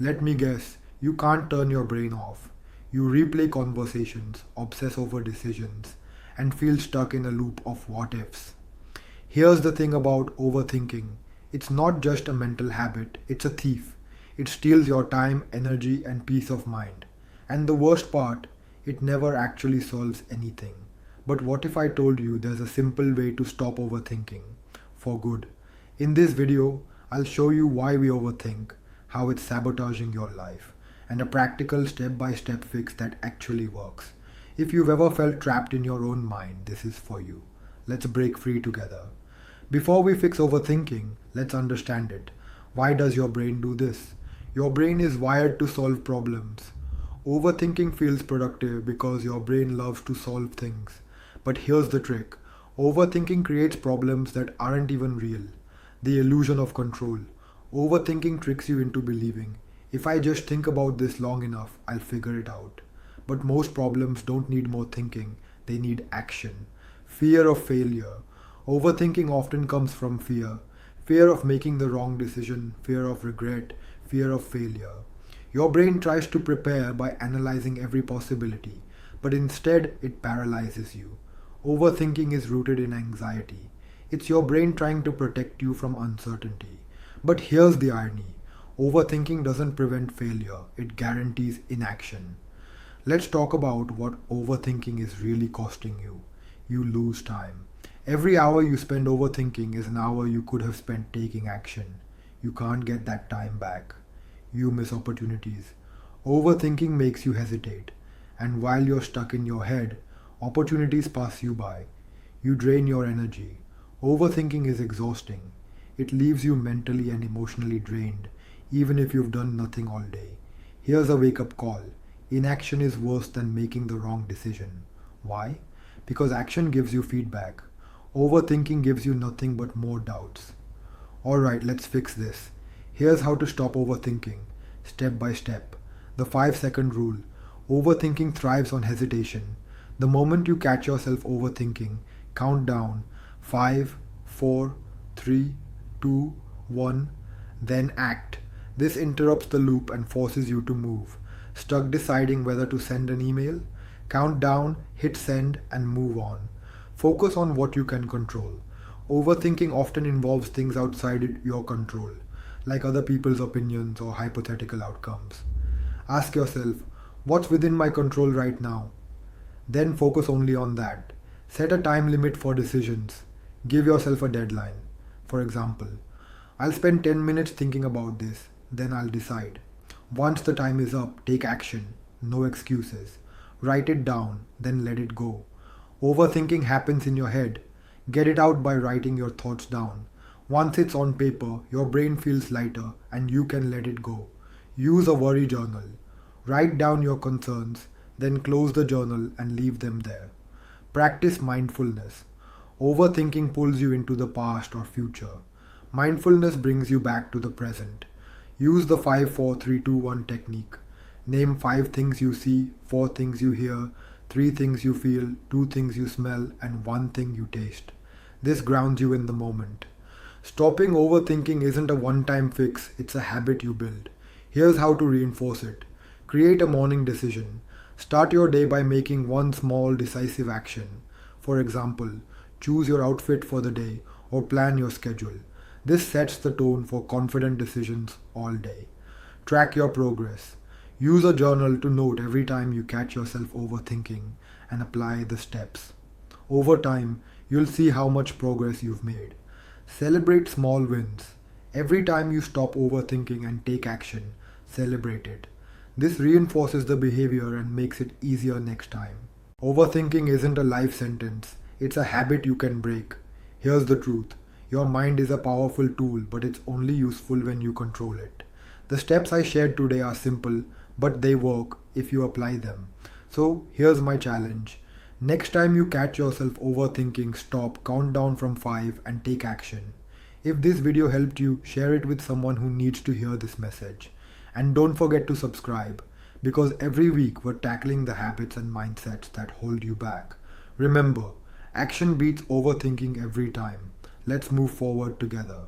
Let me guess, you can't turn your brain off. You replay conversations, obsess over decisions, and feel stuck in a loop of what ifs. Here's the thing about overthinking, it's not just a mental habit, it's a thief. It steals your time, energy, and peace of mind. And the worst part, it never actually solves anything. But what if I told you there's a simple way to stop overthinking for good? In this video, I'll show you why we overthink, how it's sabotaging your life, and a practical step by step fix that actually works. If you've ever felt trapped in your own mind, this is for you. Let's break free together. Before we fix overthinking, let's understand it. Why does your brain do this? Your brain is wired to solve problems. Overthinking feels productive because your brain loves to solve things. But here's the trick. Overthinking creates problems that aren't even real. The illusion of control. Overthinking tricks you into believing, if I just think about this long enough, I'll figure it out. But most problems don't need more thinking, they need action. Fear of failure. Overthinking often comes from fear. Fear of making the wrong decision, fear of regret, fear of failure. Your brain tries to prepare by analyzing every possibility, but instead it paralyzes you. Overthinking is rooted in anxiety. It's your brain trying to protect you from uncertainty. But here's the irony. Overthinking doesn't prevent failure, it guarantees inaction. Let's talk about what overthinking is really costing you. You lose time. Every hour you spend overthinking is an hour you could have spent taking action. You can't get that time back. You miss opportunities. Overthinking makes you hesitate. And while you're stuck in your head, opportunities pass you by. You drain your energy. Overthinking is exhausting. It leaves you mentally and emotionally drained, even if you've done nothing all day. Here's a wake-up call. Inaction is worse than making the wrong decision. Why? Because action gives you feedback. Overthinking gives you nothing but more doubts. Alright, let's fix this. Here's how to stop overthinking, step by step. The 5-second rule. Overthinking thrives on hesitation. The moment you catch yourself overthinking, count down 5, 4, 3, 2, 1, then act. This interrupts the loop and forces you to move. Stuck deciding whether to send an email? Count down, hit send, and move on. Focus on what you can control. Overthinking often involves things outside your control, like other people's opinions or hypothetical outcomes. Ask yourself, what's within my control right now? Then focus only on that. Set a time limit for decisions. Give yourself a deadline. For example, I'll spend 10 minutes thinking about this, then I'll decide. Once the time is up, take action. No excuses. Write it down, then let it go. Overthinking happens in your head. Get it out by writing your thoughts down. Once it's on paper, your brain feels lighter and you can let it go. Use a worry journal. Write down your concerns, then close the journal and leave them there. Practice mindfulness. Overthinking pulls you into the past or future. Mindfulness brings you back to the present. Use the 5, 4, 3, 2, 1 technique. Name 5 things you see, 4 things you hear, 3 things you feel, 2 things you smell, and 1 thing you taste. This grounds you in the moment. Stopping overthinking isn't a one-time fix, it's a habit you build. Here's how to reinforce it. Create a morning decision. Start your day by making one small decisive action. For example, choose your outfit for the day or plan your schedule. This sets the tone for confident decisions all day. Track your progress. Use a journal to note every time you catch yourself overthinking and apply the steps. Over time, you'll see how much progress you've made. Celebrate small wins. Every time you stop overthinking and take action, celebrate it. This reinforces the behavior and makes it easier next time. Overthinking isn't a life sentence, it's a habit you can break. Here's the truth. Your mind is a powerful tool, but it's only useful when you control it. The steps I shared today are simple, but they work if you apply them. So here's my challenge. Next time you catch yourself overthinking, stop, count down from 5 and take action. If this video helped you, share it with someone who needs to hear this message. And don't forget to subscribe, because every week we're tackling the habits and mindsets that hold you back. Remember, action beats overthinking every time. Let's move forward together.